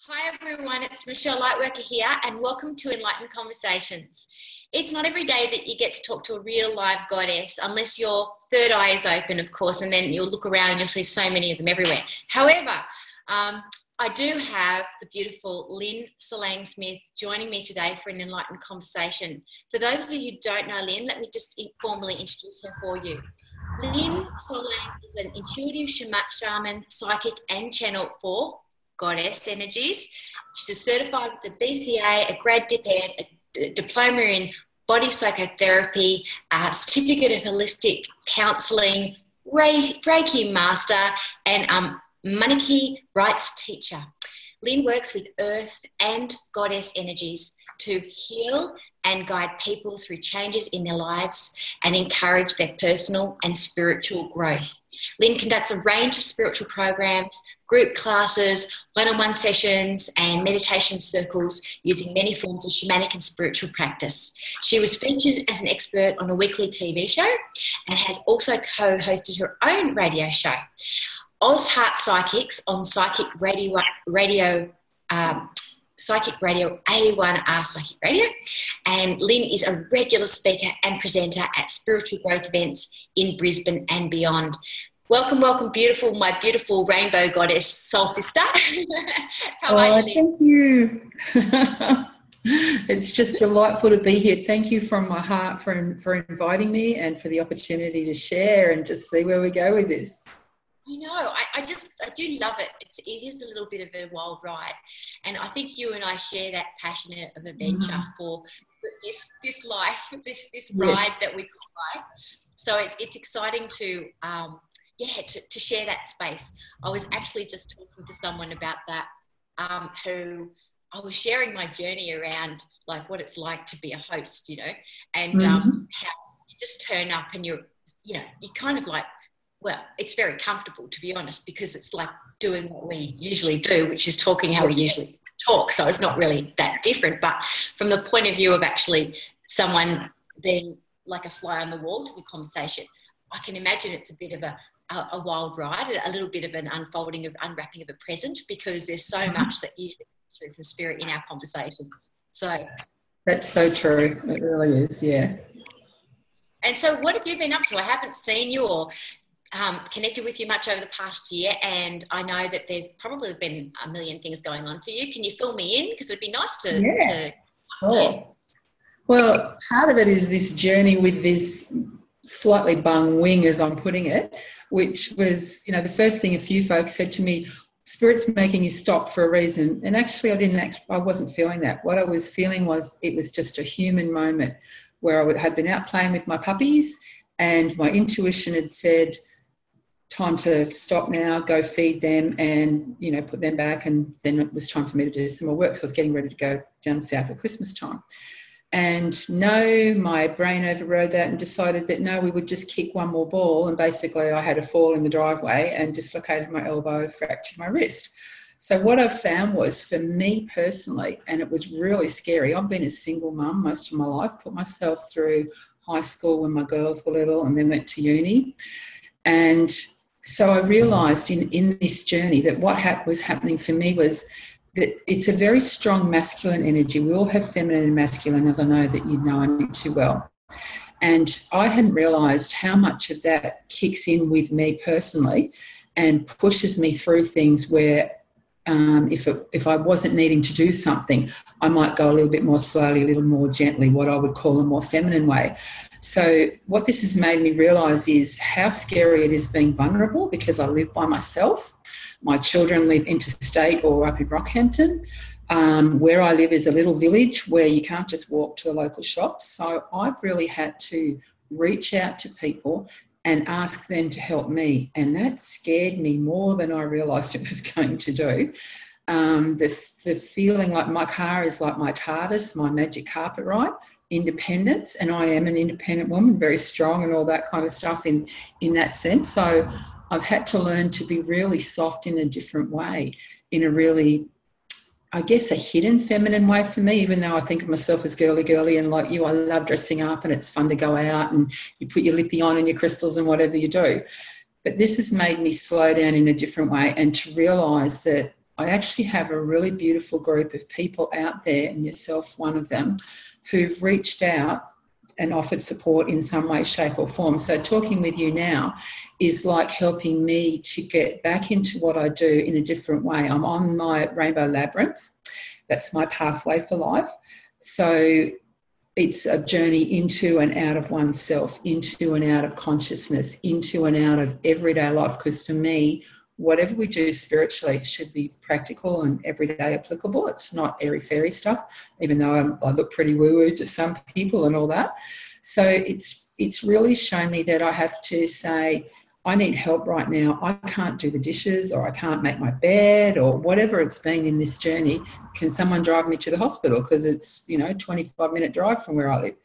Hi everyone, it's Michelle Lightworker here and welcome to Enlightened Conversations. It's not every day that you get to talk to a real live goddess unless your third eye is open, of course, and then you'll look around and you'll see so many of them everywhere. However, I do have the beautiful Lynn Solang Smith joining me today for an Enlightened Conversation. For those of you who don't know Lynn, let me just formally introduce her for you. Lynn Solang is an intuitive shaman, psychic and channel for goddess energies. She's certified with the BCA, a Grad Dip Ed, a diploma in Body Psychotherapy, a certificate of Holistic Counselling, Reiki Master, and Munay-ki Rites teacher. Lynn works with earth and goddess energies to heal and guide people through changes in their lives and encourage their personal and spiritual growth. Lynn conducts a range of spiritual programs, group classes, one-on-one sessions and meditation circles using many forms of shamanic and spiritual practice. She was featured as an expert on a weekly TV show and has also co-hosted her own radio show, Oz Heart Psychics, on Psychic Radio A1R Psychic Radio, and Lynn is a regular speaker and presenter at spiritual growth events in Brisbane and beyond. Welcome, welcome, my beautiful rainbow goddess, soul sister. How are you, Lynn? Thank you. It's just delightful to be here. Thank you from my heart for inviting me and for the opportunity to share and just see where we go with this. I know, I do love it. It is a little bit of a wild ride. And I think you and I share that passion of adventure for this life, this ride that we call life. So it's exciting to share that space. I was actually just talking to someone about that, who I was sharing my journey around like what it's like to be a host, and how you just turn up and you're kind of like, well, it's very comfortable, to be honest, because it's like doing what we usually do, which is talking how we usually talk. So it's not really that different. But from the point of view of actually someone being like a fly on the wall to the conversation, I can imagine it's a bit of a wild ride, a little bit of an unwrapping of a present, because there's so much that you comes through from spirit in our conversations. So that's so true. It really is, yeah. And so what have you been up to? I haven't seen you or connected with you much over the past year, and I know that there's probably been a million things going on for you. Can you fill me in? Because it'd be nice to sure. Well, part of it is this journey with this slightly bung wing, as I'm putting it, which was, the first thing a few folks said to me, Spirit's making you stop for a reason. And actually I wasn't feeling that. What I was feeling was it was just a human moment where I had been out playing with my puppies and my intuition had said, time to stop now, go feed them and, put them back. And then it was time for me to do some more work. So I was getting ready to go down south at Christmas time. And my brain overrode that and decided that we would just kick one more ball. And basically I had a fall in the driveway and dislocated my elbow, fractured my wrist. So what I found was, for me personally, and it was really scary, I've been a single mum most of my life, put myself through high school when my girls were little and then went to uni. And so I realised in this journey that what was happening for me was that it's a very strong masculine energy. We all have feminine and masculine, as I know that you know I know too well. And I hadn't realised how much of that kicks in with me personally and pushes me through things where if I wasn't needing to do something, I might go a little bit more slowly, a little more gently, what I would call a more feminine way. So what this has made me realise is how scary it is being vulnerable, because I live by myself. My children live interstate or up in Rockhampton. Where I live is a little village where you can't just walk to the local shops. So I've really had to reach out to people and ask them to help me. And that scared me more than I realised it was going to do. The feeling like my car is like my TARDIS, my magic carpet ride, independence. And I am an independent woman, very strong and all that kind of stuff in that sense. So I've had to learn to be really soft in a different way, in a really, I guess, a hidden feminine way for me, even though I think of myself as girly and like you, I love dressing up and it's fun to go out and you put your lippy on and your crystals and whatever you do. But this has made me slow down in a different way and to realise that I actually have a really beautiful group of people out there, and yourself one of them, who've reached out and offered support in some way, shape or form. So talking with you now is like helping me to get back into what I do in a different way. I'm on my rainbow labyrinth. That's my pathway for life. So it's a journey into and out of oneself, into and out of consciousness, into and out of everyday life. Because for me, whatever we do spiritually should be practical and everyday applicable. It's not airy-fairy stuff, even though I look pretty woo-woo to some people and all that. So it's really shown me that I have to say, I need help right now. I can't do the dishes, or I can't make my bed, or whatever it's been in this journey. Can someone drive me to the hospital? Because it's, 25-minute drive from where I live.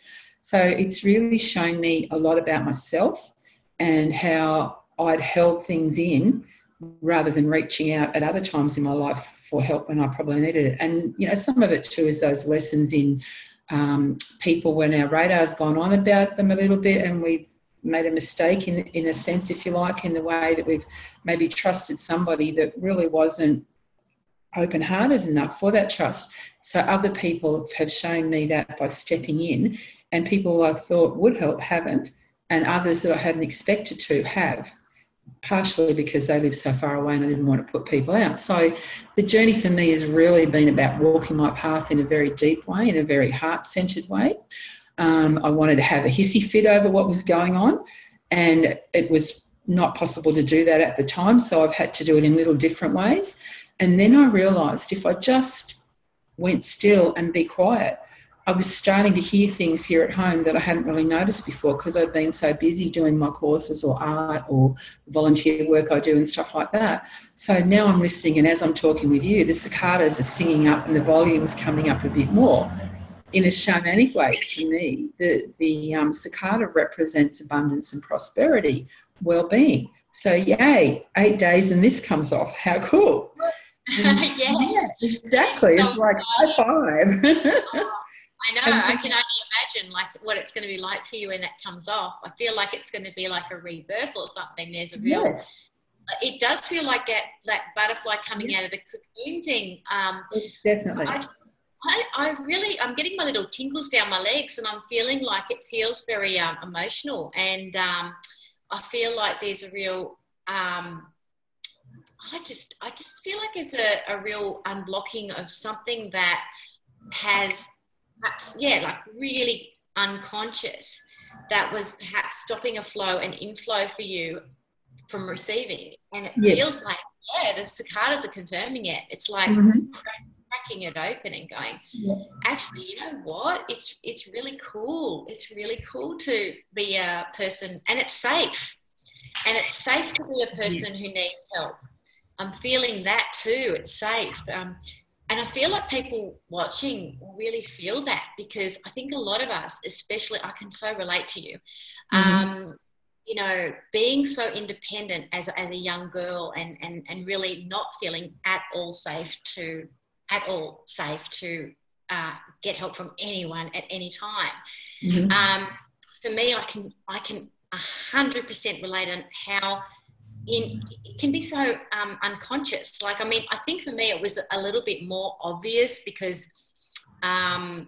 So it's really shown me a lot about myself and how I'd held things in rather than reaching out at other times in my life for help when I probably needed it. And, some of it too is those lessons in people when our radar's gone on about them a little bit, and we've made a mistake in a sense, if you like, in the way that we've maybe trusted somebody that really wasn't open-hearted enough for that trust. So other people have shown me that by stepping in, and people I thought would help haven't, and others that I hadn't expected to have, partially because they live so far away and I didn't want to put people out. So the journey for me has really been about walking my path in a very deep way, in a very heart-centered way. I wanted to have a hissy fit over what was going on, and it was not possible to do that at the time, so I've had to do it in little different ways. And then I realised if I just went still and be quiet, I was starting to hear things here at home that I hadn't really noticed before, because I'd been so busy doing my courses or art or volunteer work I do and stuff like that. So now I'm listening, and as I'm talking with you, the cicadas are singing up and the volume's coming up a bit more. In a shamanic way, to me, the cicada represents abundance and prosperity, well-being. So yay, 8 days and this comes off. How cool. Yes. Yeah, exactly. So it's like high five. I know. I can only imagine like what it's going to be like for you when that comes off. I feel like it's going to be like a rebirth or something. There's a real. Yes. It does feel like that butterfly coming out of the cocoon thing. Definitely. I'm getting my little tingles down my legs, and I'm feeling like it feels very emotional, and I feel like there's a real. I just feel like there's a real unblocking of something that has perhaps, like really unconscious, that was perhaps stopping a flow and inflow for you from receiving. And it feels like, the cicadas are confirming it. It's like cracking it open and going, actually, you know what? It's really cool. It's really cool to be a person, and it's safe. And it's safe to be a person who needs help. I'm feeling that too. It's safe. And I feel like people watching really feel that, because I think a lot of us, especially, I can so relate to you, being so independent as a young girl, and really not feeling at all safe to get help from anyone at any time. For me, I can 100% relate on how it can be so unconscious. Like, I mean, I think for me it was a little bit more obvious because, I'd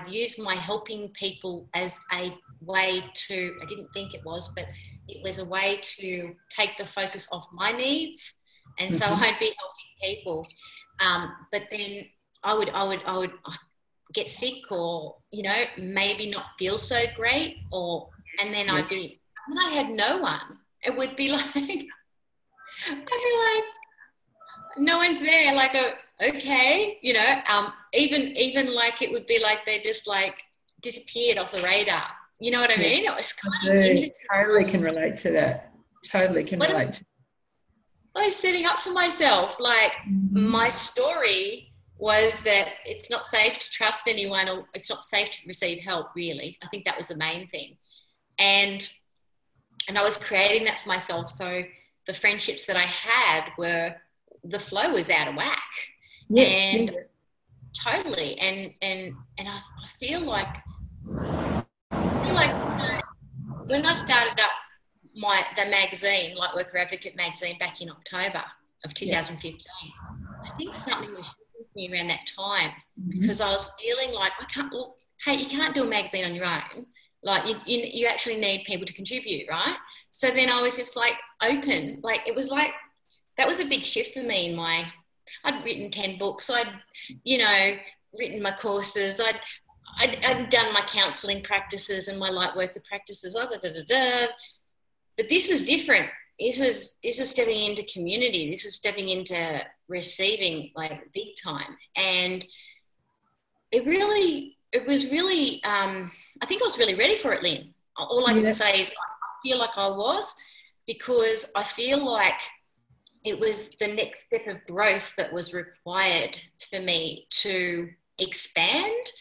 used my helping people as a way to, I didn't think it was, but it was a way to take the focus off my needs. And so I'd be helping people. But then I would get sick, or, maybe not feel so great, and then I had no one. It would be like, I'd be like, no one's there. Like, okay, even like it would be like they just like disappeared off the radar. You know what I mean? It was kind of interesting. Totally can relate to that. I was setting up for myself. Like, my story was that it's not safe to trust anyone, or it's not safe to receive help, really. I think that was the main thing. And I was creating that for myself. So the friendships that I had the flow was out of whack. Yes. And totally. And I feel like when I started up the magazine, Lightworker Advocate magazine, back in October, of 2015. I think something was shifting for me around that time because I was feeling like you can't do a magazine on your own. Like you actually need people to contribute, right? So then I was just like open. Like it was like, that was a big shift for me I'd written 10 books. I'd, written my courses. I'd done my counselling practices and my Lightworker practices. But this was different. This was stepping into community. This was stepping into receiving like big time. And it was really, I think I was really ready for it, Lynn. All I can say is I feel like I was, because I feel like it was the next step of growth that was required for me to expand.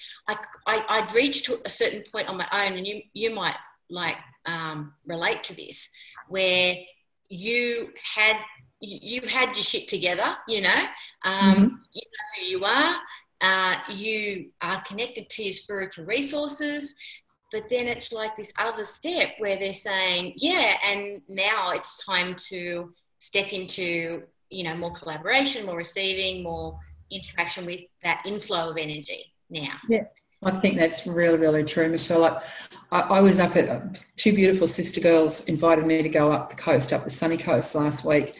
I'd reached to a certain point on my own, and you might relate to this, where you had your shit together, you know who you are. You are connected to your spiritual resources, but then it's like this other step where they're saying, and now it's time to step into, more collaboration, more receiving, more interaction with that inflow of energy now. Yeah. I think that's really, really true, Michelle. Like, I was up at two beautiful sister girls invited me to go up the coast, up the sunny coast last week.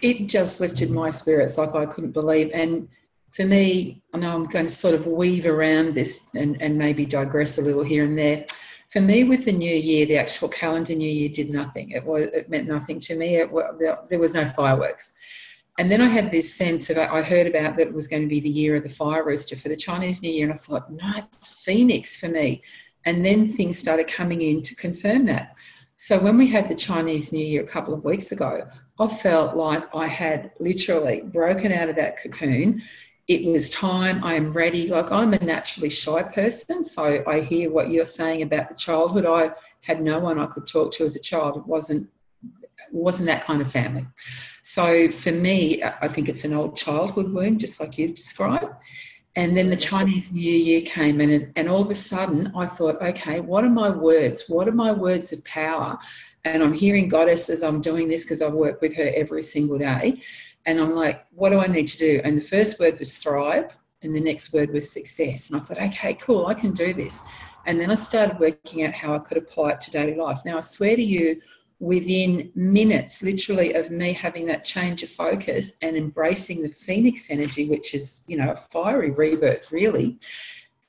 It just lifted my spirits like I couldn't believe. And for me, I know I'm going to sort of weave around this and maybe digress a little here and there. For me, with the new year, the actual calendar new year did nothing. It meant nothing to me. There was no fireworks. And then I had this sense of, I heard about that it was going to be the year of the fire rooster for the Chinese New Year, and I thought, no, it's Phoenix for me. And then things started coming in to confirm that. So when we had the Chinese New Year a couple of weeks ago, I felt like I had literally broken out of that cocoon. It was time, I am ready. Like, I'm a naturally shy person, so I hear what you're saying about the childhood. I had no one I could talk to as a child. It wasn't that kind of family. So for me, I think it's an old childhood wound, just like you've described. And then the Chinese New Year came in, and all of a sudden I thought, okay, what are my words? What are my words of power? And I'm hearing Goddess as I'm doing this, because I work with her every single day. And I'm like, what do I need to do? And the first word was thrive, and the next word was success. And I thought, okay, cool, I can do this. And then I started working out how I could apply it to daily life. Now, I swear to you, within minutes, literally, of me having that change of focus and embracing the Phoenix energy, which is, a fiery rebirth, really,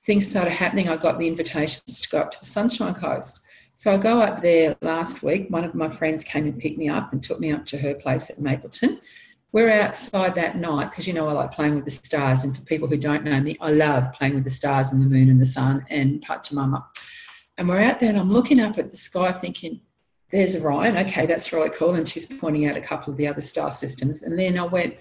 things started happening. I got the invitations to go up to the Sunshine Coast. So I go up there last week. One of my friends came and picked me up and took me up to her place at Mapleton. We're outside that night because, I like playing with the stars. And for people who don't know me, I love playing with the stars and the moon and the sun and Pachamama. And we're out there, and I'm looking up at the sky thinking, there's Orion. Okay, that's really cool. And she's pointing out a couple of the other star systems. And then I went,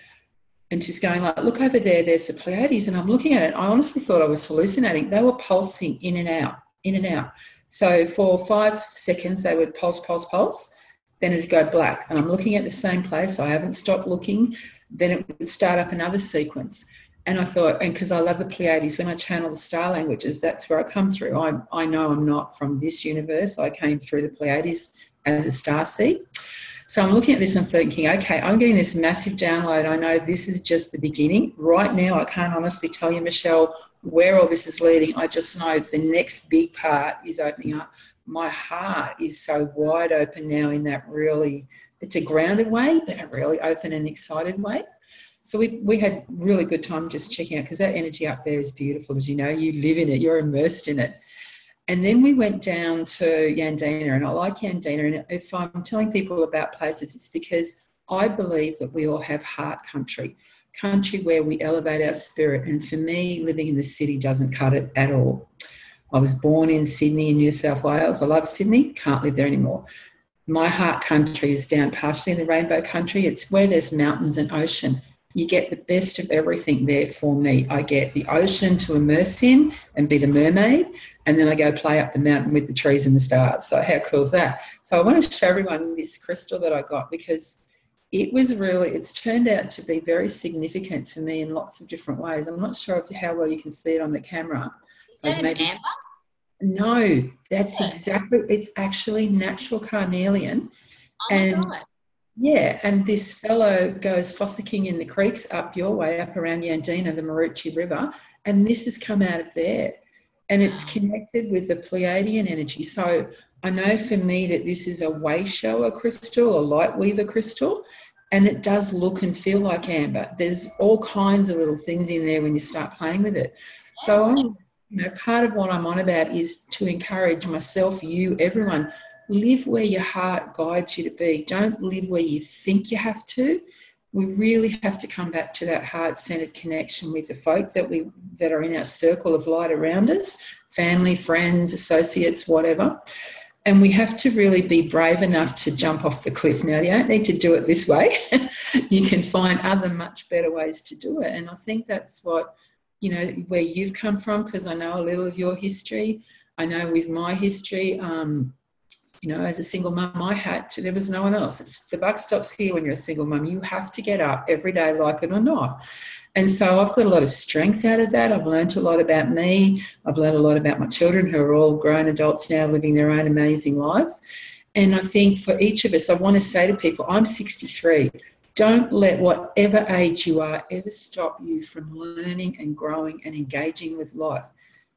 and she's going like, look over there, there's the Pleiades. And I'm looking at it. I honestly thought I was hallucinating. They were pulsing in and out, in and out. So for 5 seconds, they would pulse, pulse, pulse. Then it'd go black. And I'm looking at the same place. I haven't stopped looking. Then it would start up another sequence. And I thought, and because I love the Pleiades, when I channel the star languages, that's where I come through. I know I'm not from this universe. I came through the Pleiades as a starseed. So I'm looking at this and thinking, okay, I'm getting this massive download. I know this is just the beginning. Right now, I can't honestly tell you, Michelle, where all this is leading. I just know the next big part is opening up. My heart is so wide open now in that really, it's a grounded way, but a really open and excited way. So we had really good time just checking out, because that energy up there is beautiful. As you know, you live in it, you're immersed in it. And then we went down to Yandina, and I like Yandina. And if I'm telling people about places, it's because I believe that we all have heart country where we elevate our spirit. And for me, living in the city doesn't cut it at all. I was born in Sydney in New South Wales. I love Sydney, can't live there anymore. My heart country is down partially in the rainbow country. It's where there's mountains and ocean. You get the best of everything there for me. I get the ocean to immerse in and be the mermaid, and then I go play up the mountain with the trees and the stars. So how cool is that? So I want to show everyone this crystal that I got, because it's turned out to be very significant for me in lots of different ways. I'm not sure how well you can see it on the camera. Is that an amber? No, that's exactly, it's actually natural carnelian. Oh my God. Yeah, and this fellow goes fossicking in the creeks up your way, up around Yandina, the Maroochy River, and this has come out of there. And it's connected with the Pleiadian energy. So I know for me that this is a way shower crystal, a light weaver crystal, and it does look and feel like amber. There's all kinds of little things in there when you start playing with it. So part of what I'm on about is to encourage myself, you, everyone, live where your heart guides you to be. Don't live where you think you have to. We really have to come back to that heart-centered connection with the folk that are in our circle of light around us, family, friends, associates, whatever. And we have to really be brave enough to jump off the cliff. Now, you don't need to do it this way. You can find other much better ways to do it. And I think that's what, where you've come from, because I know a little of your history. I know with my history, as a single mum, there was no one else. The buck stops here when you're a single mum. You have to get up every day, like it or not. And so I've got a lot of strength out of that. I've learned a lot about me. I've learned a lot about my children, who are all grown adults now living their own amazing lives. And I think for each of us, I want to say to people, I'm 63. Don't let whatever age you are ever stop you from learning and growing and engaging with life.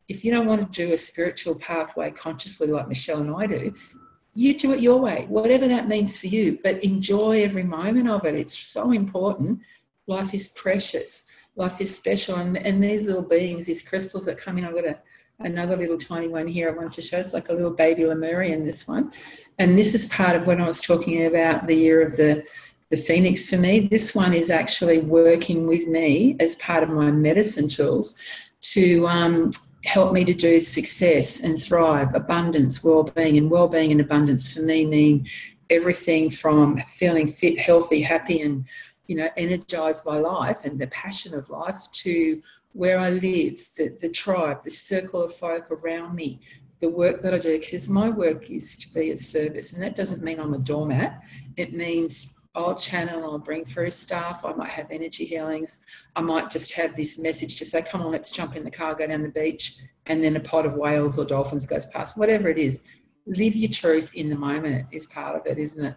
If you don't want to do a spiritual pathway consciously like Michelle and I do, you do it your way, whatever that means for you, but enjoy every moment of it. It's so important. Life is precious. Life is special. And these little beings, these crystals that come in, I've got another little tiny one here I wanted to show. It's like a little baby Lemurian, this one. And this is part of when I was talking about the year of the Phoenix for me. This one is actually working with me as part of my medicine tools to help me to do success and thrive, abundance, well-being. And well-being and abundance for me mean everything from feeling fit, healthy, happy and, energised by life and the passion of life, to where I live, the tribe, the circle of folk around me, the work that I do, because my work is to be of service. And that doesn't mean I'm a doormat. It means I'll channel, I'll bring through staff, I might have energy healings, I might just have this message to say, come on, let's jump in the car, go down the beach, and then a pod of whales or dolphins goes past, whatever it is. Live your truth in the moment is part of it, isn't it?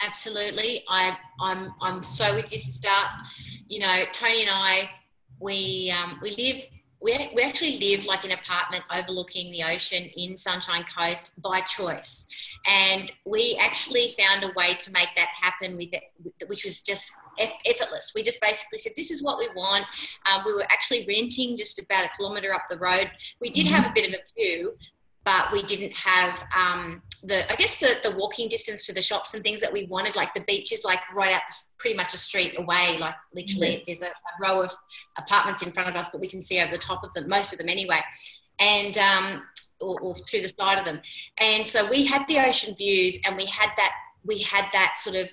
Absolutely. I'm so with you, sister. Tony and I, we actually live like an apartment overlooking the ocean in Sunshine Coast by choice. And we actually found a way to make that happen with it, which was just effortless. We just basically said, this is what we want. We were actually renting just about a kilometre up the road. We did have a bit of a view, but we didn't have the walking distance to the shops and things that we wanted. Like the beach is like right out pretty much a street away, like literally There's a row of apartments in front of us, but we can see over the top of them, most of them anyway, and or through the side of them. And so we had the ocean views, and we had that sort of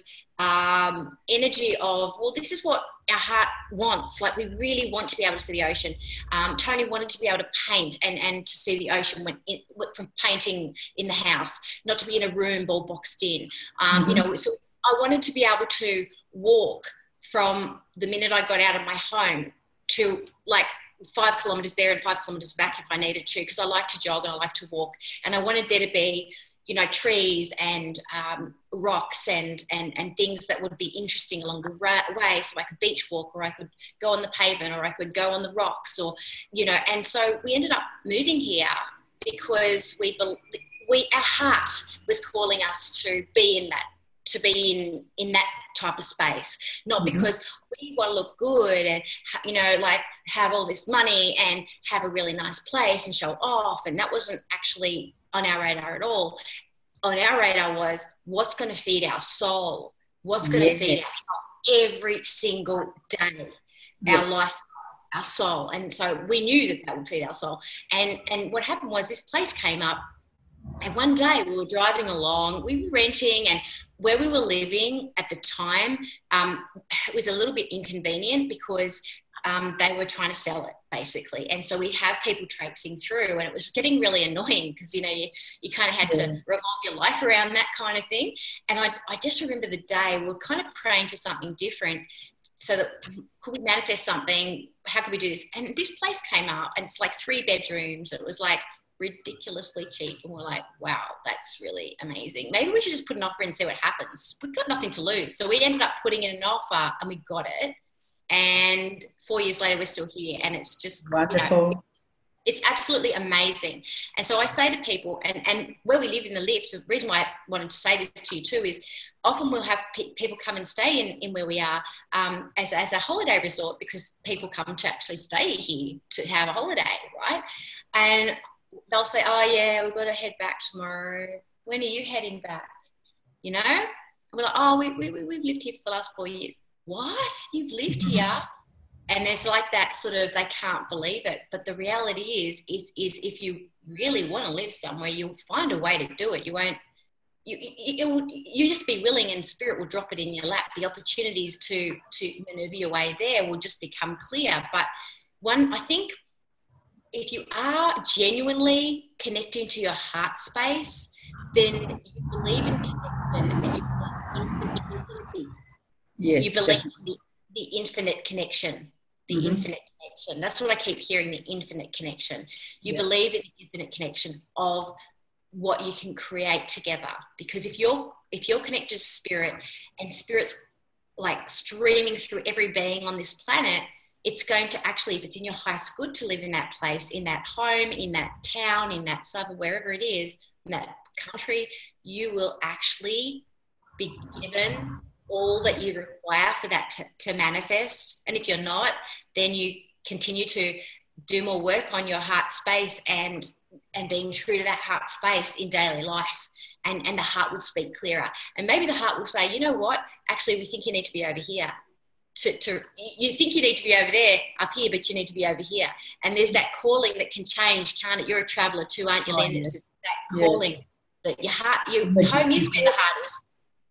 energy of, well, this is what our heart wants. Like, we really want to be able to see the ocean. Tony wanted to be able to paint and to see the ocean went from painting in the house, not to be in a room all boxed in. So I wanted to be able to walk from the minute I got out of my home to like 5 kilometres there and 5 kilometres back if I needed to, because I like to jog and I like to walk. And I wanted there to be, trees and rocks and things that would be interesting along the way. So I could beach walk, or I could go on the pavement, or I could go on the rocks, or, and so we ended up moving here because our heart was calling us to be in that type of space, not because we want to look good and, have all this money and have a really nice place and show off. And that wasn't actually on our radar at all. On our radar was what's going to feed our soul, what's going to feed our soul every single day, our life, our soul. And so we knew that would feed our soul. And what happened was this place came up, and one day we were driving along, we were renting, and where we were living at the time, it was a little bit inconvenient because they were trying to sell it, basically. And so we have people traipsing through, and it was getting really annoying because, you kind of had to revolve your life around that kind of thing. And I just remember the day we were kind of praying for something different, so that could we manifest something? How could we do this? And this place came up, and it's like 3 bedrooms. It was like ridiculously cheap. And we're like, wow, that's really amazing. Maybe we should just put an offer in and see what happens. We've got nothing to lose. So we ended up putting in an offer and we got it. And 4 years later, we're still here. And it's just, wonderful. It's absolutely amazing. And so I say to people, and where we live in the lift, the reason why I wanted to say this to you too is often we'll have people come and stay in where we are as a holiday resort, because people come to actually stay here to have a holiday, right? And they'll say, oh yeah, we've got to head back tomorrow. When are you heading back? You know? And we're like, oh, we've lived here for the last 4 years. What? You've lived here? And there's like that sort of, they can't believe it. But the reality is if you really want to live somewhere, you'll find a way to do it. You won't, you just be willing, and spirit will drop it in your lap. The opportunities to maneuver your way there will just become clear. But I think if you are genuinely connecting to your heart space, then you believe in connection and you believe in infinity. Yes, you believe in the infinite connection. The infinite connection. That's what I keep hearing, the infinite connection. You believe in the infinite connection of what you can create together. Because if you're connected to spirit, and spirit's like streaming through every being on this planet, it's going to actually, if it's in your highest good to live in that place, in that home, in that town, in that suburb, wherever it is, in that country, you will actually be given all that you require for that to manifest. And if you're not, then you continue to do more work on your heart space and being true to that heart space in daily life. And the heart will speak clearer. And maybe the heart will say, you know what, actually, we think you need to be over here. You think you need to be over there, up here, but you need to be over here. And there's that calling that can change, can't it? You're a traveller too, aren't you, Lynn? It's that calling that your heart, your home is where the heart is.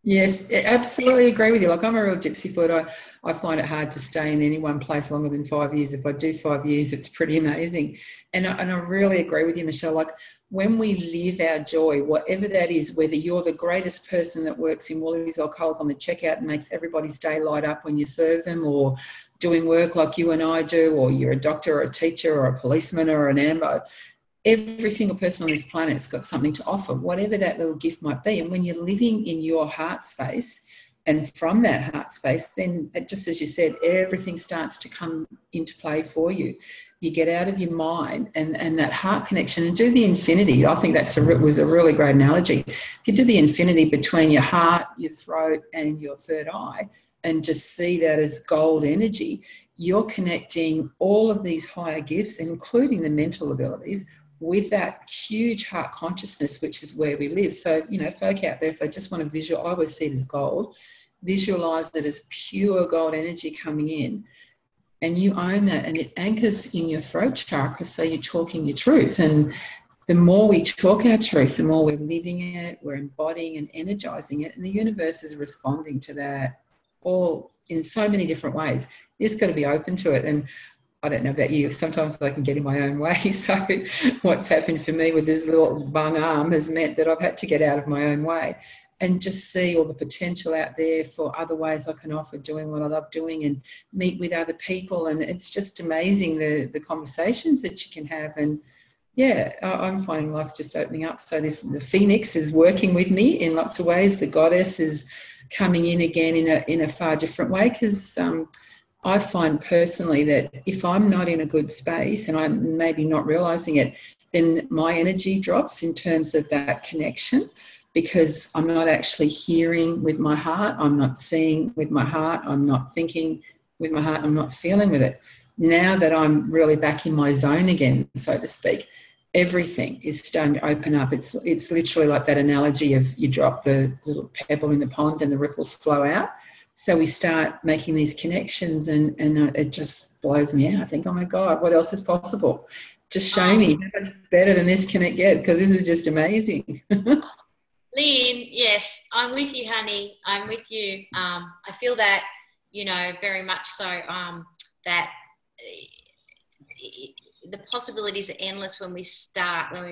Yes, I absolutely agree with you. Like, I'm a real gypsy foot. I find it hard to stay in any one place longer than 5 years. If I do 5 years, it's pretty amazing. And I really agree with you, Michelle. Like, when we live our joy, whatever that is, whether you're the greatest person that works in Woolies or Coles on the checkout and makes everybody's day light up when you serve them, or doing work like you and I do, or you're a doctor or a teacher or a policeman or an AMBO, every single person on this planet's got something to offer, whatever that little gift might be. And when you're living in your heart space, and from that heart space, then just as you said, everything starts to come into play for you. You get out of your mind and that heart connection, and do the infinity. I think was a really great analogy. If you do the infinity between your heart, your throat, and your third eye, and just see that as gold energy, you're connecting all of these higher gifts, including the mental abilities, with that huge heart consciousness, which is where we live. So, folk out there, if they just want to visual, I always see it as gold, visualize it as pure gold energy coming in, and you own that, and it anchors in your throat chakra, so you're talking your truth. And the more we talk our truth, the more we're living it, we're embodying and energizing it, and the universe is responding to that all in so many different ways. You just got to be open to it. And I don't know about you, sometimes I can get in my own way. So what's happened for me with this little bung arm has meant that I've had to get out of my own way and just see all the potential out there for other ways I can offer doing what I love doing, and meet with other people. And it's just amazing the conversations that you can have. And yeah, I'm finding life's just opening up. So the Phoenix is working with me in lots of ways. The goddess is coming in again in a far different way, because I find personally that if I'm not in a good space and I'm maybe not realising it, then my energy drops in terms of that connection, because I'm not actually hearing with my heart, I'm not seeing with my heart, I'm not thinking with my heart, I'm not feeling with it. Now that I'm really back in my zone again, so to speak, everything is starting to open up. It's literally like that analogy of you drop the little pebble in the pond and the ripples flow out. So we start making these connections, and it just blows me out. I think, oh my God, what else is possible? Just show me how much better than this can it get, because this is just amazing. Lynn, yes, I'm with you, honey. I'm with you. I feel that, very much so, that the possibilities are endless when we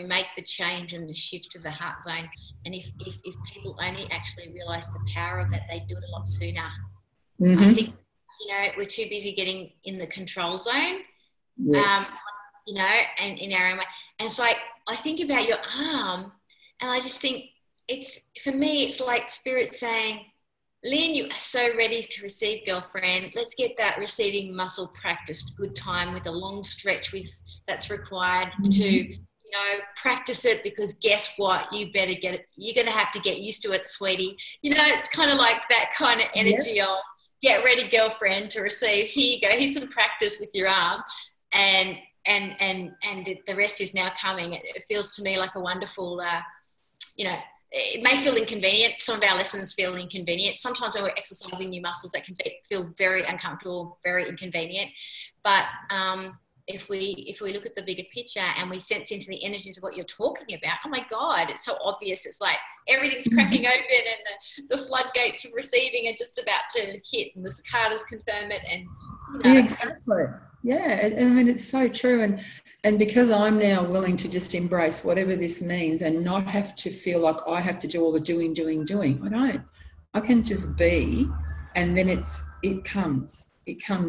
make the change and the shift to the heart zone. And if people only actually realise the power of that, they do it a lot sooner. Mm-hmm. I think, we're too busy getting in the control zone, yes. And in our own way. And it's like, I think about your arm, and I just think for me, it's like Spirit saying, Lynn, you are so ready to receive, girlfriend. Let's get that receiving muscle practiced. Good time with a long stretch that's required to, practice it, because guess what? You better get it. You're going to have to get used to it, sweetie. It's kind of like that kind of energy of, get ready, girlfriend, to receive. Here you go. Here's some practice with your arm, and the rest is now coming. It feels to me like a wonderful, it may feel inconvenient. Some of our lessons feel inconvenient. Sometimes when we're exercising new muscles, that can feel very uncomfortable, very inconvenient. But if we look at the bigger picture and we sense into the energies of what you're talking about, oh my God, it's so obvious. It's like everything's cracking open, and the floodgates of receiving are just about to hit, and the cicadas confirm it. And exactly. Yeah, I mean, it's so true. And because I'm now willing to just embrace whatever this means and not have to feel like I have to do all the doing. I don't. I can just be, and then it comes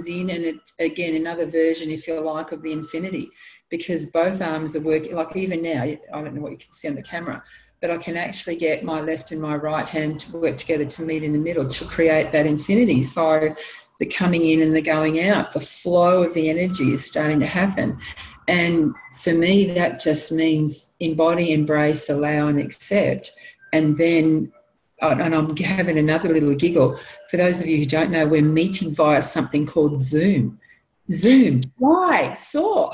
in, and it, again, another version, if you like, of the infinity, because both arms are working. Like even now, I don't know what you can see on the camera, but I can actually get my left and my right hand to work together to meet in the middle to create that infinity. So the coming in and the going out, the flow of the energy is starting to happen. And for me, that just means embody, embrace, allow and accept. And then, and I'm having another little giggle. For those of you who don't know, we're meeting via something called Zoom. Why? Soar.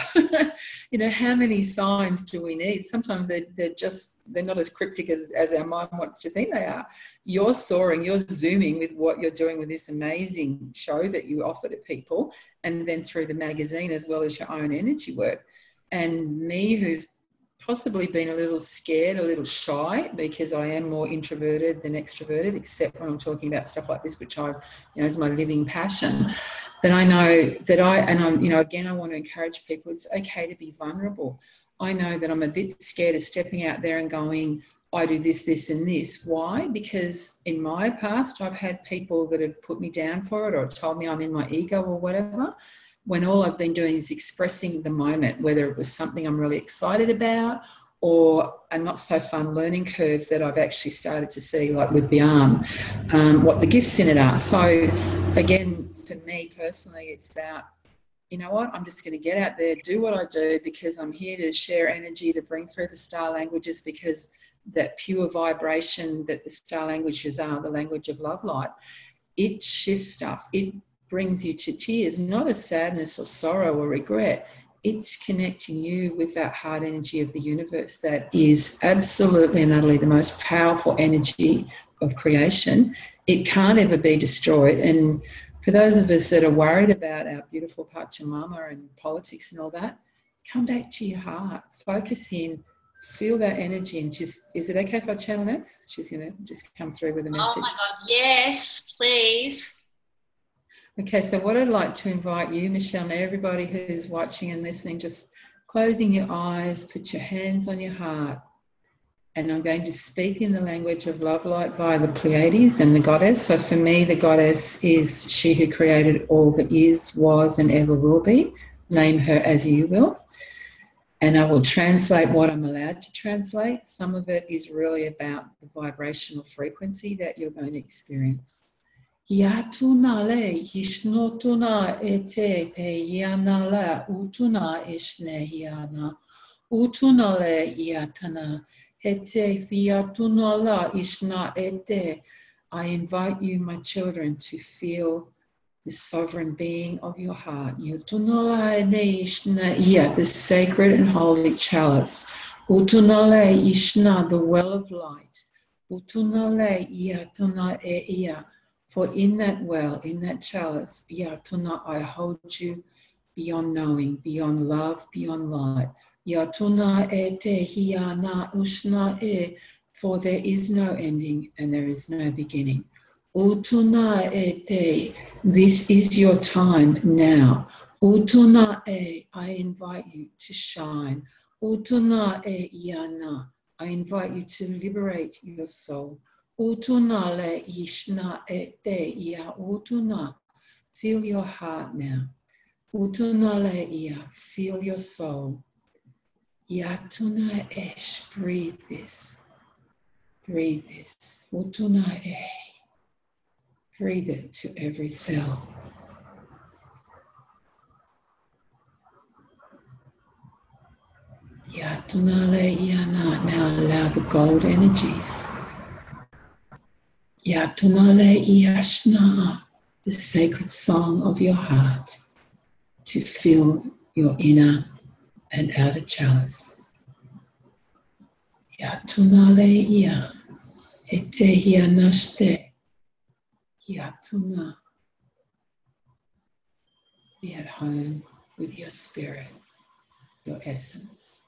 How many signs do we need? Sometimes they're not as cryptic as our mind wants to think they are. You're soaring, you're zooming with what you're doing with this amazing show that you offer to people, and then through the magazine as well as your own energy work. And me, who's possibly been a little scared, a little shy, because I am more introverted than extroverted, except when I'm talking about stuff like this, which is my living passion. But I know that again, I want to encourage people, it's okay to be vulnerable. I know that I'm a bit scared of stepping out there and going, I do this, this and this. Why? Because in my past, I've had people that have put me down for it or told me I'm in my ego or whatever, when all I've been doing is expressing the moment, whether it was something I'm really excited about or a not so fun learning curve that I've actually started to see, like with the arm, what the gifts in it are. So again, for me personally, it's about, you know what, I'm just going to get out there, do what I do, because I'm here to share energy, to bring through the star languages, because that pure vibration that the star languages are, the language of love light, it shifts stuff. It brings you to tears, not a sadness or sorrow or regret. It's connecting you with that heart energy of the universe that is absolutely and utterly the most powerful energy of creation. It can't ever be destroyed. And for those of us that are worried about our beautiful Pachamama and politics and all that, come back to your heart, focus in, feel that energy, and just, is it okay if I channel next? She's going to just come through with a message. Oh my God, yes, please. Okay, so what I'd like to invite you, Michelle, and everybody who's watching and listening, just closing your eyes, put your hands on your heart, and I'm going to speak in the language of love light via the Pleiades and the goddess. So for me, the goddess is she who created all that is, was, and ever will be. Name her as you will. And I will translate what I'm allowed to translate. Some of it is really about the vibrational frequency that you're going to experience. Yatunale hishnotuna ete pe yanala utuna ishnehiana utunale yatana ete fiatunala ishna ete. I invite you, my children, to feel the sovereign being of your heart. Yutunala ishna iya, the sacred and holy chalice. Utunale ishna, the well of light. Utunale yatuna iya. For in that well, in that chalice, Yatuna, I hold you beyond knowing, beyond love, beyond light. Yatuna ete hiana ushna e, for there is no ending and there is no beginning. Utuna ete, this is your time now. Utuna e, I invite you to shine. Utuna e yana, I invite you to liberate your soul. Utuna le ishna ete ya utuna. Feel your heart now. Utuna le ia, feel your soul. Yatuna esh, breathe this. Breathe this. Utuna e. Breathe it to every cell. Yatunale yana. Now allow the gold energies. Yatunale yashna, the sacred song of your heart, to fill your inner and outer chalice. Yatunale ya. Ete hianashte. Yatuna. Be at home with your spirit, your essence.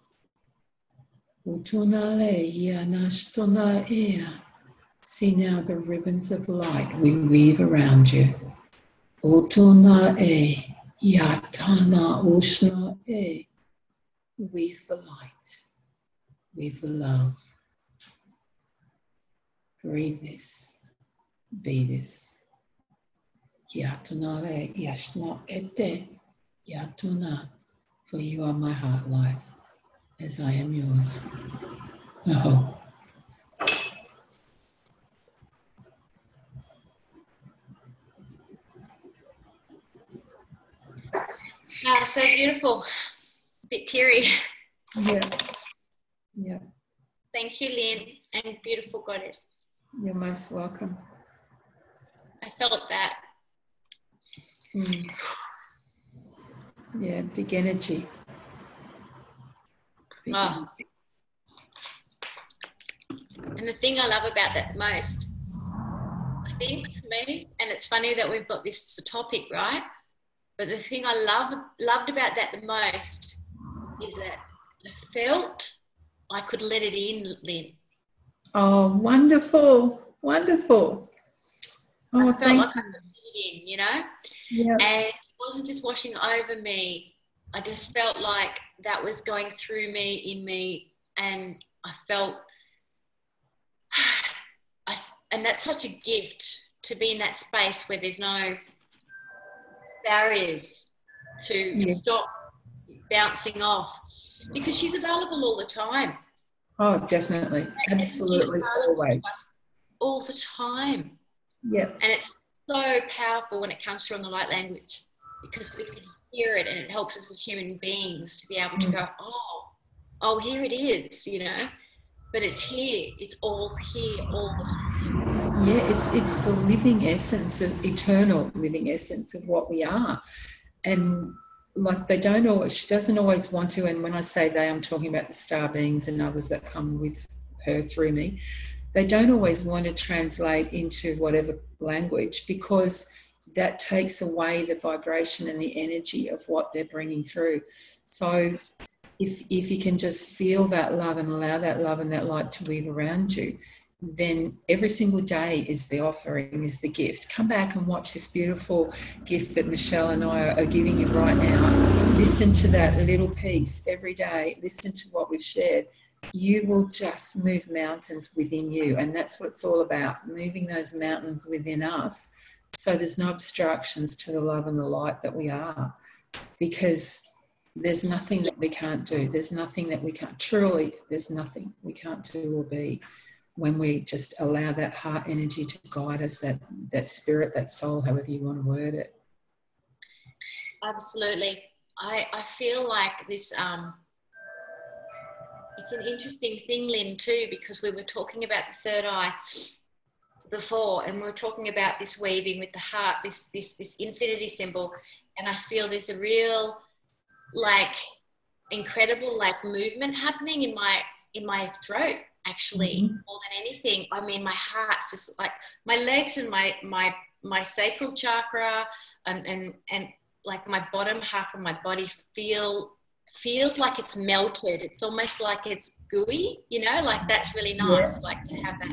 Utunale yanashtona ea. See now the ribbons of light we weave around you. Utuna e yatana ushna e. Weave the light, weave the love. Breathe this, be this. Yatunale yashna ete yatuna. For you are my heart light, as I am yours. Oh. So beautiful. A bit teary. Yeah. Yeah. Thank you, Lynn, and beautiful goddess. You're most welcome. I felt that. Yeah, big energy. Big energy. And the thing I love about that most, I think for me, and it's funny that we've got this topic, right? But the thing I loved about that the most is that I felt I could let it in, Lynn. Oh, wonderful, wonderful. Oh, I felt like I could let it in, you know? Yeah. And it wasn't just washing over me. I just felt like that was going through me, in me, and I felt, and that's such a gift to be in that space where there's no barriers to stop bouncing off, because she's available all the time. Oh, definitely. Absolutely. Always. All the time. Yeah. And it's so powerful when it comes through on the light language, because we can hear it and it helps us as human beings to be able to go, oh, here it is, you know. But it's here. It's all here all the time. Yeah, it's the living essence of eternal living essence of what we are. And like she doesn't always want to, and when I say they, I'm talking about the star beings and others that come with her through me. They don't always want to translate into whatever language, because that takes away the vibration and the energy of what they're bringing through. So if you can just feel that love and allow that love and that light to weave around you, then every single day is the offering, is the gift. Come back and watch this beautiful gift that Michelle and I are giving you right now. Listen to that little piece every day. Listen to what we've shared. You will just move mountains within you. And that's what it's all about, moving those mountains within us, so there's no obstructions to the love and the light that we are. Because there's nothing that we can't do. There's nothing that we can't, truly, there's nothing we can't do or be when we just allow that heart energy to guide us, that spirit, that soul, however you want to word it. Absolutely. I feel like this, it's an interesting thing, Lynn, too, because we were talking about the third eye before, and we were talking about this weaving with the heart, this infinity symbol, and I feel there's a real, like, incredible, like, movement happening in my throat, actually, more than anything. I mean, my heart's just like, my legs and my sacral chakra and like my bottom half of my body feels like it's melted. It's almost like it's gooey, you know, like that's really nice, like to have that.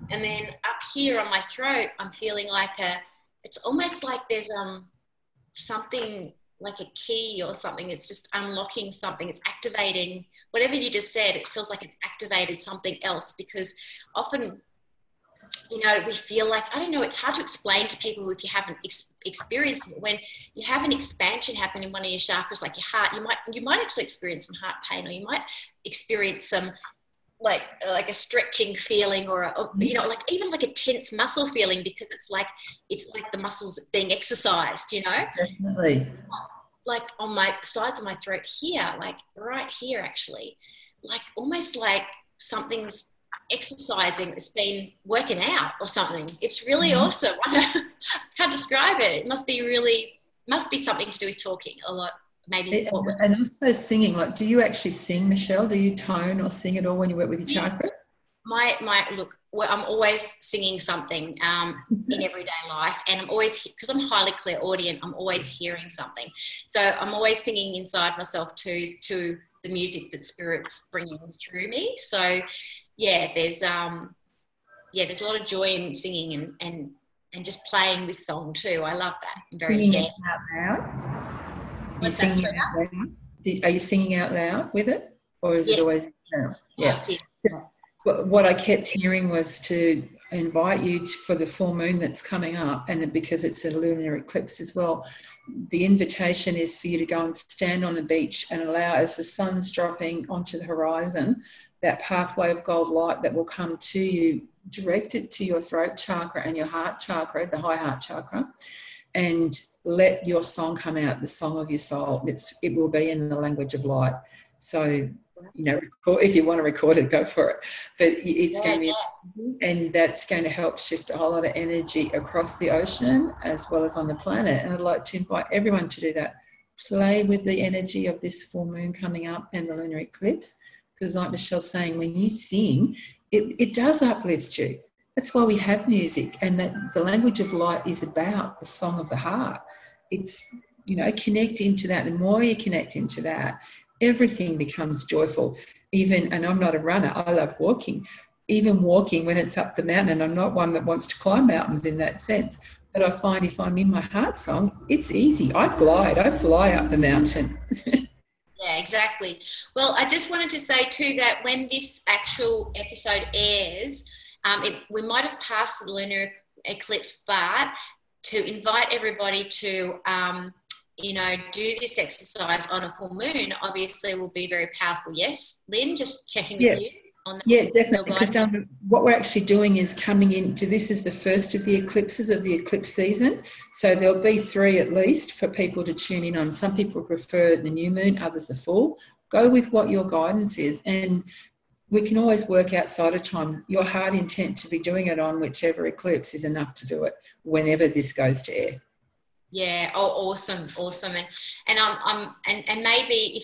And then up here on my throat, I'm feeling like it's almost like there's something like a key or something. It's just unlocking something. It's activating whatever you just said. It feels like it's activated something else, because often you know, we feel like, I don't know, it's hard to explain to people if you haven't experienced it. When you have an expansion happen in one of your chakras, like your heart, you might actually experience some heart pain, or you might experience some like a stretching feeling, or you know, like even like a tense muscle feeling, because it's like the muscles being exercised, you know. Definitely. Like on my sides of my throat here, like right here actually, like almost like something's exercising, it's been working out or something. It's really awesome. I can't describe it. It must be something to do with talking a lot, maybe. And also singing. Like, do you actually sing, Michelle? Do you tone or sing at all when you work with your chakras? Look, I'm always singing something in everyday life, and I'm always, because I'm highly clairaudient, I'm always hearing something. So I'm always singing inside myself to the music that Spirit's bringing through me. So yeah, there's a lot of joy in singing and just playing with song too. I love that. I'm very singing out loud. Are you singing out loud with it, or is it always? Yeah. What I kept hearing was to invite you for the full moon that's coming up, and because it's a lunar eclipse as well, the invitation is for you to go and stand on the beach and allow, as the sun's dropping onto the horizon, that pathway of gold light that will come to you, directed to your throat chakra and your heart chakra, the high heart chakra, and let your song come out, the song of your soul. It will be in the language of light. So, you know, if you want to record it, go for it. But it's going to be, and that's going to help shift a whole lot of energy across the ocean as well as on the planet. And I'd like to invite everyone to do that. Play with the energy of this full moon coming up and the lunar eclipse, because like Michelle's saying, when you sing, it does uplift you. That's why we have music, and that the language of light is about the song of the heart. It's, you know, connect into that. The more you connect into that, everything becomes joyful. Even, and I'm not a runner, I love walking. Even walking when it's up the mountain, and I'm not one that wants to climb mountains in that sense, but I find if I'm in my heart song, it's easy. I glide, I fly up the mountain. Yeah, exactly. Well, I just wanted to say too that when this actual episode airs, we might have passed the lunar eclipse, but to invite everybody to, you know, do this exercise on a full moon, obviously will be very powerful. Yes, Lynn, just checking with you on that. Yeah, definitely, because what we're actually doing is coming into, this is the first of the eclipses of the eclipse season, so there'll be 3 at least for people to tune in on. Some people prefer the new moon, others the full. Go with what your guidance is, and we can always work outside of time. Your heart intent to be doing it on whichever eclipse is enough to do it whenever this goes to air. Yeah. Oh, awesome. And maybe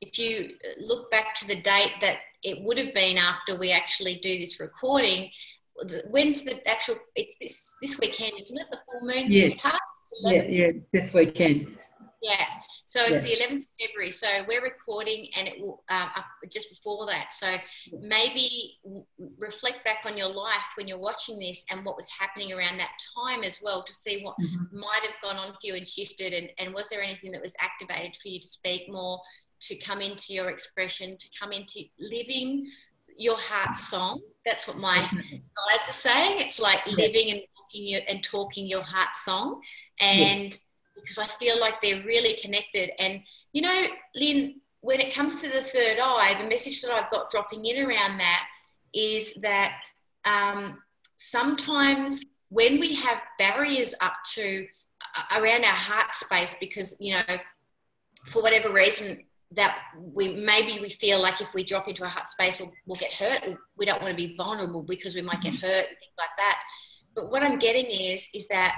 if you look back to the date that it would have been after we actually do this recording, when's the actual? It's this weekend, isn't it? The full moon. Yes. It's this weekend. Yeah, so it's the 11th of February, so we're recording and it will up just before that. So maybe reflect back on your life when you're watching this and what was happening around that time as well, to see what might have gone on for you and shifted, and was there anything that was activated for you to speak more, to come into your expression, to come into living your heart song. That's what my guides are saying. It's like living and talking your heart song. And because I feel like they're really connected. And, you know, Lynn, when it comes to the third eye, the message that I've got dropping in around that is that sometimes when we have barriers up to around our heart space, because, you know, for whatever reason that we feel like if we drop into our heart space, we'll get hurt. We don't want to be vulnerable because we might get hurt and things like that. But what I'm getting is that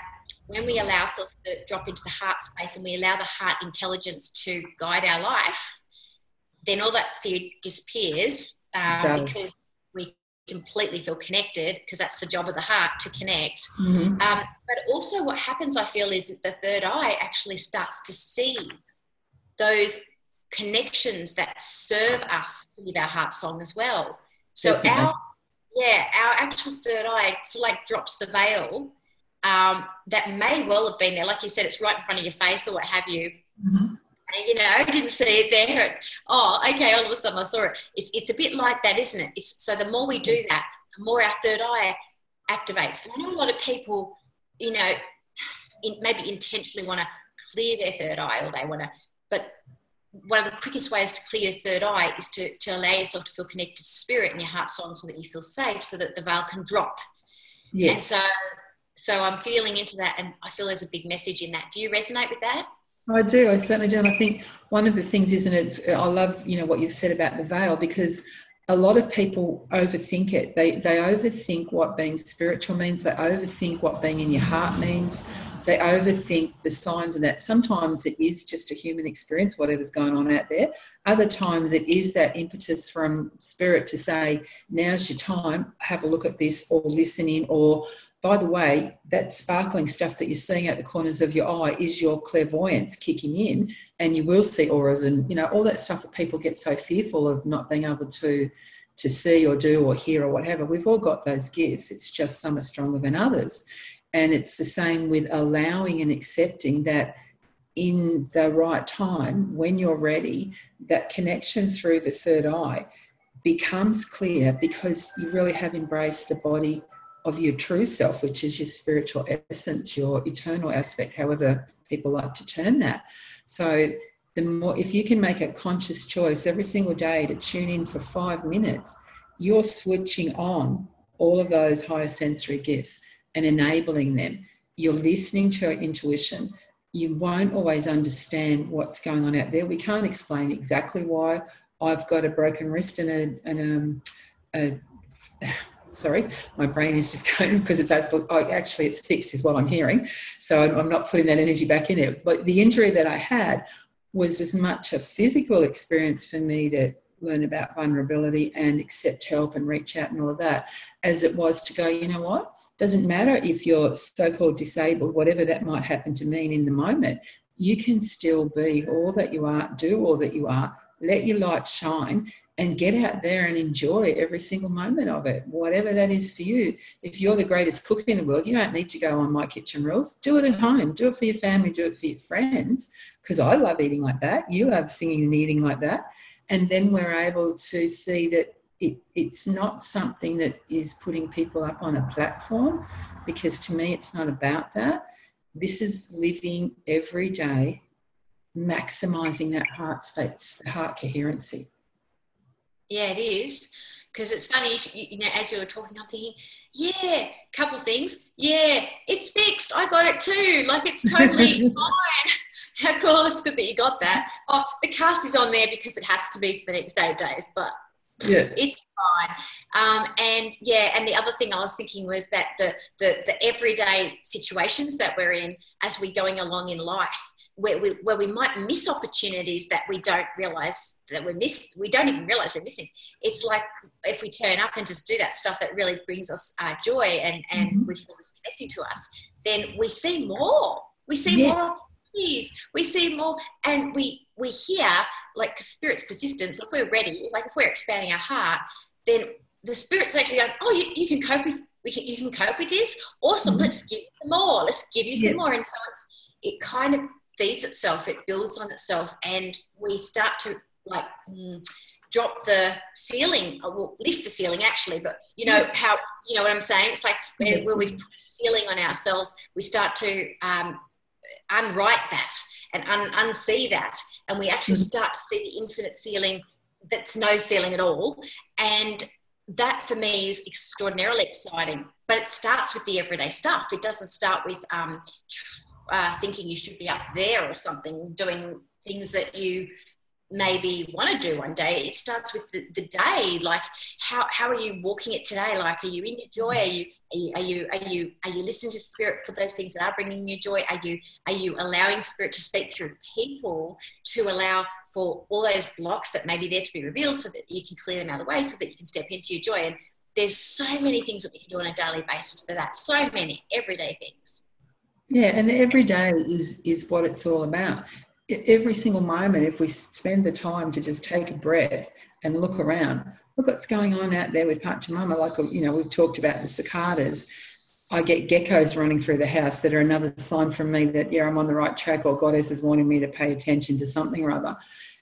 when we allow ourselves to drop into the heart space and we allow the heart intelligence to guide our life, then all that fear disappears because we completely feel connected, because that's the job of the heart, to connect. But also what happens, I feel, is that the third eye actually starts to see those connections that serve us with our heart song as well. So our actual third eye sort of like drops the veil that may well have been there. Like you said, it's right in front of your face or what have you. And, you know, I didn't see it there. Oh, okay, all of a sudden I saw it. It's a bit like that, isn't it? So the more we do that, the more our third eye activates. And I know a lot of people, you know, maybe intentionally want to clear their third eye, or they want to, but one of the quickest ways to clear your third eye is to allow yourself to feel connected to spirit and your heart song, so that you feel safe, so that the veil can drop. Yes. And so I'm feeling into that, and I feel there's a big message in that. Do you resonate with that? I do. I certainly do. And I think one of the things, isn't it, I love, you know, what you've said about the veil, because a lot of people overthink it. They overthink what being spiritual means. They overthink what being in your heart means. They overthink the signs and that. Sometimes it is just a human experience, whatever's going on out there. Other times it is that impetus from spirit to say, now's your time, have a look at this, or listen in, or, by the way, that sparkling stuff that you're seeing out the corners of your eye is your clairvoyance kicking in, and you will see auras and, you know, all that stuff that people get so fearful of not being able to see or do or hear or whatever. We've all got those gifts. It's just some are stronger than others. And it's the same with allowing and accepting that in the right time, when you're ready, that connection through the third eye becomes clear, because you really have embraced the body of your true self, which is your spiritual essence, your eternal aspect, however people like to term that. So the more, if you can make a conscious choice every single day to tune in for 5 minutes, you're switching on all of those higher sensory gifts and enabling them. You're listening to your intuition. You won't always understand what's going on out there. We can't explain exactly why I've got a broken wrist and sorry, my brain is just going, because it's actually it's fixed is what I'm hearing. So I'm not putting that energy back in it. But the injury that I had was as much a physical experience for me to learn about vulnerability and accept help and reach out and all of that, as it was to go, you know what? Doesn't matter if you're so-called disabled, whatever that might happen to mean in the moment, you can still be all that you are, do all that you are, let your light shine, and get out there and enjoy every single moment of it, whatever that is for you. If you're the greatest cook in the world, you don't need to go on My Kitchen Rules. Do it at home. Do it for your family. Do it for your friends, because I love eating like that. You love singing and eating like that. And then we're able to see that it's not something that is putting people up on a platform, because to me it's not about that. This is living every day, maximising that heart space, the heart coherency. Yeah, it is. Because it's funny, you know, as you were talking, I'm thinking, yeah, couple things. Yeah, it's fixed. I got it too. Like, it's totally fine. Of course, good that you got that. Oh, the cast is on there because it has to be for the next 8 days, but yeah, it's fine. And yeah, and the other thing I was thinking was that the everyday situations that we're in as we're going along in life, where we might miss opportunities that we don't realise that we don't even realise we're missing. It's like if we turn up and just do that stuff that really brings us joy and we feel it's connecting to us, then we see more. We see more opportunities. We see more, and we hear, like, spirit's persistence. If we're ready, like if we're expanding our heart, then the spirit's actually going, oh, you can cope with, you can cope with this. Awesome. Let's give you some more. Let's give you some more. And so it kind of feeds itself, it builds on itself, and we start to like drop the ceiling, or well, lift the ceiling actually, but you know how, you know what I'm saying? It's like where we've put a ceiling on ourselves, we start to unwrite that and unsee that, and we actually start to see the infinite ceiling that's no ceiling at all. And that for me is extraordinarily exciting, but it starts with the everyday stuff. It doesn't start with thinking you should be up there or something, doing things that you maybe want to do one day. It starts with the day. Like, how are you walking it today? Like, are you in your joy? Are you listening to spirit for those things that are bringing you joy? Are you allowing spirit to speak through people, to allow for all those blocks that may be there to be revealed, so that you can clear them out of the way, so that you can step into your joy? And there's so many things that we can do on a daily basis for that. So many everyday things. Yeah, and every day is what it's all about. Every single moment, if we spend the time to just take a breath and look around, look what's going on out there with Pachamama. Like, you know, we've talked about the cicadas. I get geckos running through the house that are another sign from me that, yeah, I'm on the right track, or Goddess is wanting me to pay attention to something or other.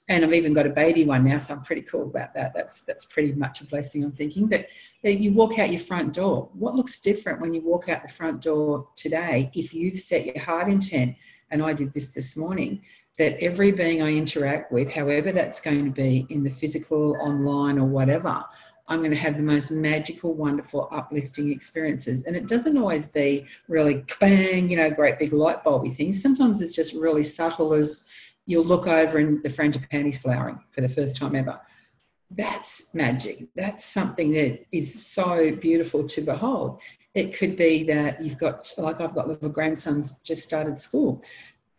And I've even got a baby one now, so I'm pretty cool about that. That's pretty much a blessing, I'm thinking. But you walk out your front door. What looks different when you walk out the front door today if you've set your heart intent, and I did this morning, that every being I interact with, however that's going to be in the physical, online or whatever, I'm going to have the most magical, wonderful, uplifting experiences. And it doesn't always be really bang, great big light bulby things. Sometimes it's just really subtle as you'll look over and the frangipanis flowering for the first time ever. That's magic. That's something that is so beautiful to behold. It could be that you've got, like I've got little grandsons just started school.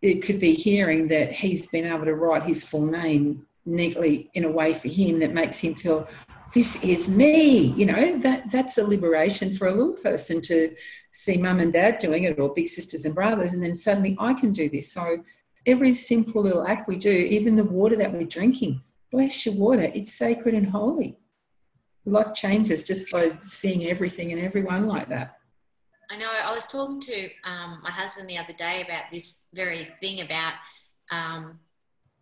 It could be hearing that he's been able to write his full name neatly in a way for him that makes him feel, this is me, that's a liberation for a little person to see mum and dad doing it, or big sisters and brothers, and then suddenly I can do this. So every simple little act we do, even the water that we're drinking, bless your water, it's sacred and holy. Life changes just by seeing everything and everyone like that. I know. I was talking to my husband the other day about this very thing about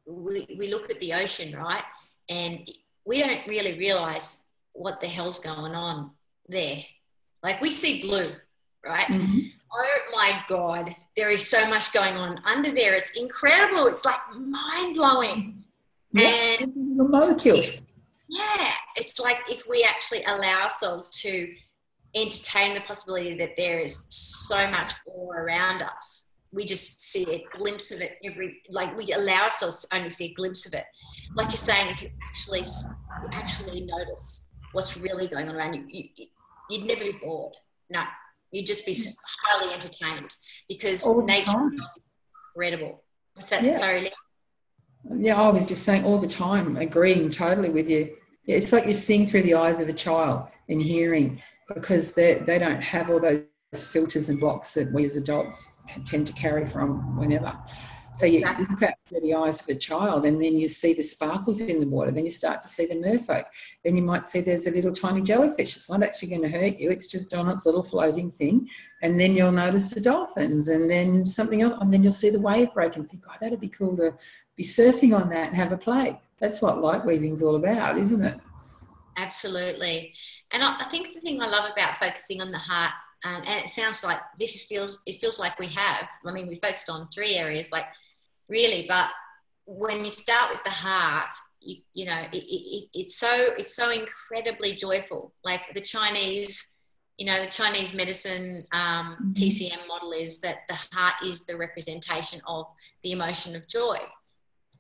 we look at the ocean, right? And we don't really realise what the hell's going on there. Like, we see blue, right? Mm-hmm. Oh my God, there is so much going on under there. It's incredible. It's like mind-blowing. Yeah, and the molecule. Yeah, it's like if we actually allow ourselves to entertain the possibility that there is so much all around us, we just see a glimpse of it we allow ourselves to only see a glimpse of it. Like you're saying, if you actually notice what's really going on around you, you'd never be bored. No. You'd just be highly entertained because nature is incredible. What's that? Yeah. Sorry, Lynn? Yeah, I was just saying all the time, agreeing totally with you. It's like you're seeing through the eyes of a child and hearing, because they don't have all those filters and blocks that we as adults tend to carry from whenever. So you look out through the eyes of a child, and then you see the sparkles in the water. Then you start to see the merfolk. Then you might see there's a little tiny jellyfish. It's not actually going to hurt you. It's just on its little floating thing. And then you'll notice the dolphins, and then something else. And then you'll see the wave break and think, oh, that'd be cool to be surfing on that and have a play. That's what light weaving's all about, isn't it? Absolutely. And I think the thing I love about focusing on the heart, and it sounds like it feels like we have. I mean, we focused on 3 areas, like, really, but when you start with the heart, it's so incredibly joyful. Like the Chinese medicine TCM model is that the heart is the representation of the emotion of joy.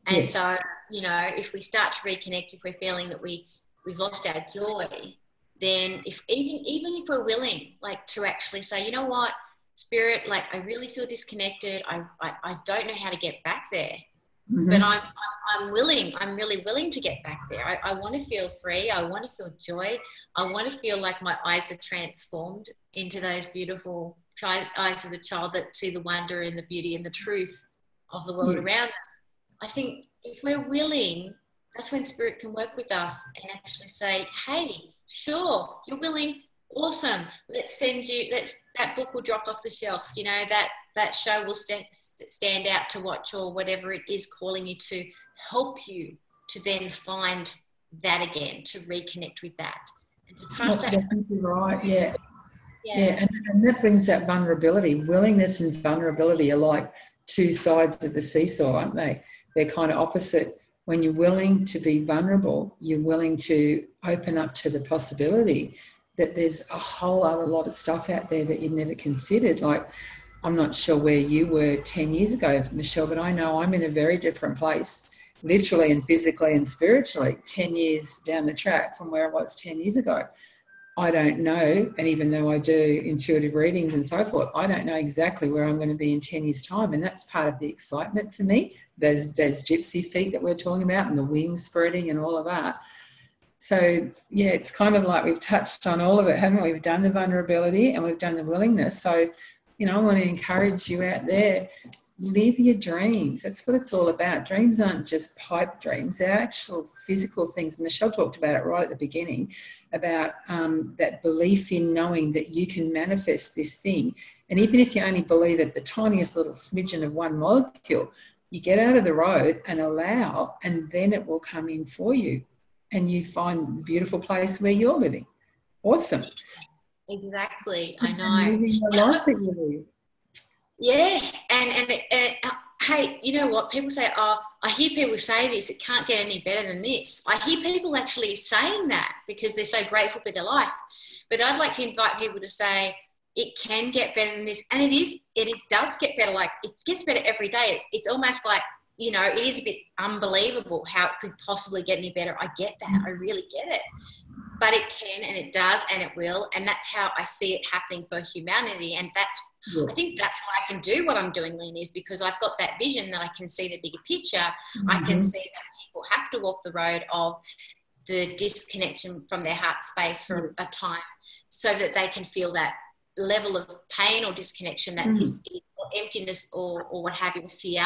And yes. So, if we start to reconnect, if we're feeling that we've lost our joy, then even if we're willing, like, to actually say, you know what, Spirit, like, I really feel disconnected. I don't know how to get back there, but I'm really willing to get back there. I want to feel free. I want to feel joy. I want to feel like my eyes are transformed into those beautiful eyes of the child that see the wonder and the beauty and the truth of the world around them. I think if we're willing, that's when Spirit can work with us and actually say, hey, sure, you're willing. Awesome. Let's send you, that book will drop off the shelf. That show will stand out to watch, or whatever it is calling you to, help you to then find that again, to reconnect with that. And to trust That's that. definitely right, yeah. And that brings that vulnerability. Willingness and vulnerability are like 2 sides of the seesaw, aren't they? They're kind of opposite. When you're willing to be vulnerable, you're willing to open up to the possibility that there's a whole other lot of stuff out there that you'd never considered. Like, I'm not sure where you were 10 years ago, Michelle, but I know I'm in a very different place, literally and physically and spiritually, 10 years down the track from where I was 10 years ago. I don't know, and even though I do intuitive readings and so forth, I don't know exactly where I'm going to be in 10 years' time, and that's part of the excitement for me. There's gypsy feet that we're talking about, and the wings spreading and all of that. So, yeah, it's kind of like we've touched on all of it, haven't we? We've done the vulnerability and we've done the willingness. So, I want to encourage you out there, live your dreams. That's what it's all about. Dreams aren't just pipe dreams. They're actual physical things. Michelle talked about it right at the beginning, about that belief in knowing that you can manifest this thing. And even if you only believe it the tiniest little smidgen of one molecule, You get out of the road and allow, and then it will come in for you. And you find the beautiful place where you're living. Awesome. Exactly. I know. Living the life that you live. Yeah. And hey, you know what? People say, oh, I hear people say this, it can't get any better than this. I hear people actually saying that because they're so grateful for their life. But I'd like to invite people to say, it can get better than this. And it does get better. Like, it gets better every day. It's almost like, you know, it is a bit unbelievable how it could possibly get any better. I get that. I really get it. But it can, and it does, and it will. And that's how I see it happening for humanity. And that's, yes. I think that's why I can do what I'm doing, Lynn, is because I've got that vision that I can see the bigger picture. Mm-hmm. I can see that people have to walk the road of the disconnection from their heart space for a time so that they can feel that level of pain or disconnection that is, or emptiness or what have you, or fear,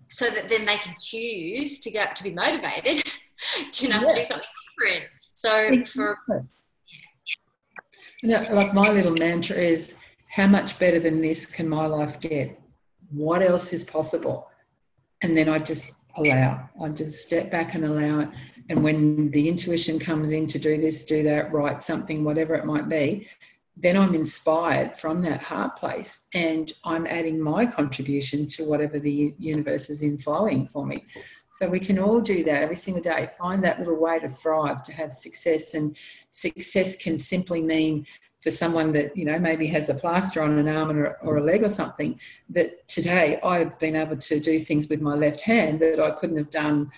so that then they can choose to be motivated to do something different. So exactly. You know, like my little mantra is, how much better than this can my life get? What else is possible? And then I just allow. I just step back and allow it. And when the intuition comes in to do this, do that, write something, whatever it might be, then I'm inspired from that heart place, and I'm adding my contribution to whatever the universe is inflowing for me. So we can all do that every single day. Find that little way to thrive, to have success. And success can simply mean, for someone that, you know, maybe has a plaster on an arm or a leg or something, that today I've been able to do things with my left hand that I couldn't have done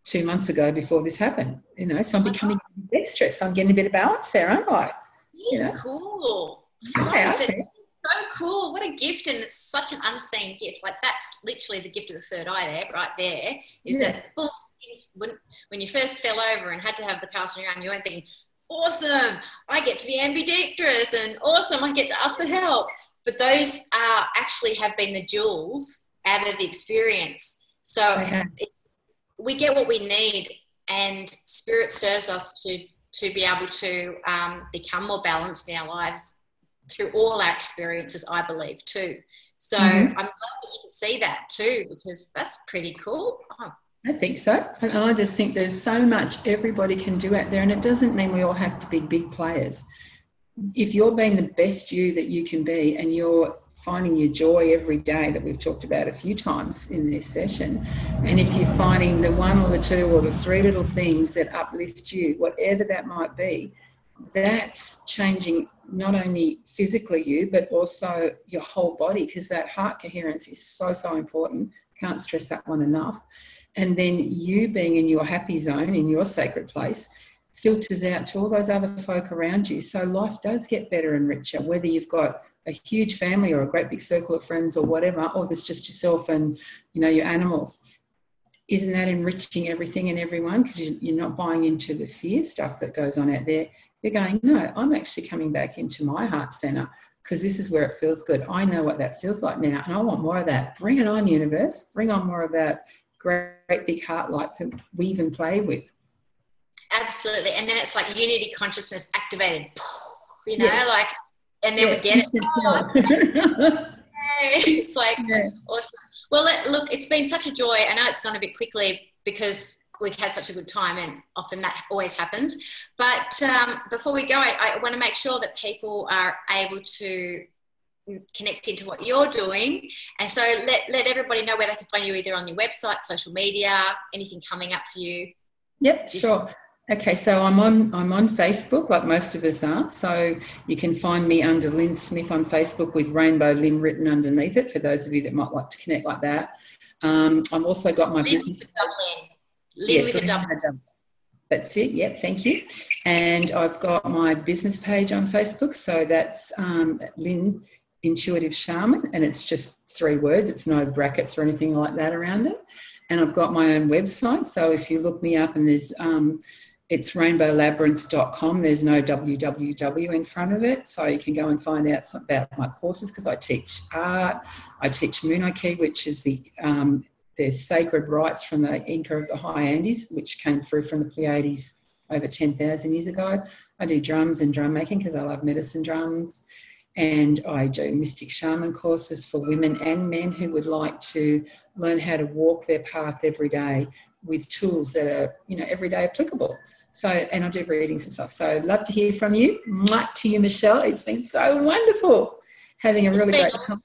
2 months ago before this happened. You know, so I'm becoming dexterous. I'm getting a bit of balance there, aren't I? It's cool. So cool. What a gift, and it's such an unseen gift. Like, that's literally the gift of the third eye there, right there, is that full. When you first fell over and had to have the cast on your arm, you weren't thinking, awesome, I get to be ambidextrous, and awesome, I get to ask for help. But those actually have been the jewels out of the experience. So we get what we need, and Spirit serves us to be able to become more balanced in our lives through all our experiences, I believe, too. So I'm glad that you can see that too, because that's pretty cool. Oh. I think so. And I just think there's so much everybody can do out there, and it doesn't mean we all have to be big players. If you're being the best you that you can be, and you're finding your joy every day, that we've talked about a few times in this session, and if you're finding the one or the two or the three little things that uplift you, whatever that might be, that's changing not only physically you, but also your whole body, because that heart coherence is so, so important. Can't stress that one enough. And then you being in your happy zone, in your sacred place, filters out to all those other folk around you. So life does get better and richer, whether you've got a huge family or a great big circle of friends or whatever, or there's just yourself and, you know, your animals. Isn't that enriching everything and everyone? Because you're not buying into the fear stuff that goes on out there. You're going, no, I'm actually coming back into my heart centre, because this is where it feels good. I know what that feels like now, and I want more of that. Bring it on, universe. Bring on more of that great big heart light that we even play with. Absolutely. And then it's like unity consciousness activated, you know, like, and then we get it. It's like, awesome. Well, look, it's been such a joy. I know it's gone a bit quickly because we've had such a good time, and often that always happens. But before we go, I want to make sure that people are able to connect into what you're doing. And so let everybody know where they can find you, either on your website, social media, anything coming up for you. Yep, sure. Okay, so I'm on Facebook, like most of us are. So you can find me under Lynn Smith on Facebook, with Rainbow Lynn written underneath it, for those of you that might like to connect like that. I've also got my business. Lynn with a double. That's it. Yep, thank you. And I've got my business page on Facebook. So that's Lynn Intuitive Shaman, and it's just 3 words. It's no brackets or anything like that around it. And I've got my own website. So if you look me up, and there's it's rainbowlabyrinth.com. There's no www in front of it. So you can go and find out about my courses, because I teach art. I teach Munay-ki, which is the sacred rites from the Inca of the High Andes, which came through from the Pleiades over 10,000 years ago. I do drums and drum making, because I love medicine drums. And I do mystic shaman courses for women and men who would like to learn how to walk their path every day with tools that are, everyday applicable. So, and I do readings and stuff. So I'd love to hear from you. Mwah to you, Michelle. It's been so wonderful having a really great time.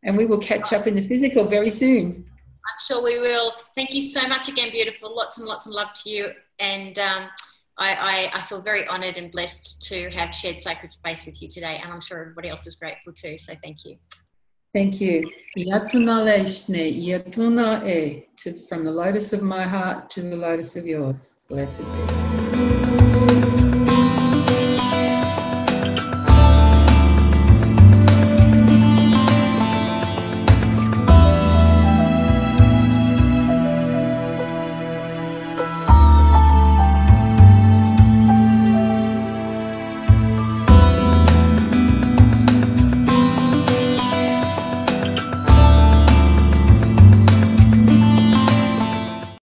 And we will catch up in the physical very soon. I'm sure we will. Thank you so much again, beautiful. Lots and lots of love to you. And I feel very honoured and blessed to have shared sacred space with you today. And I'm sure everybody else is grateful too. So thank you. Thank you. From the lotus of my heart to the lotus of yours. Blessed be.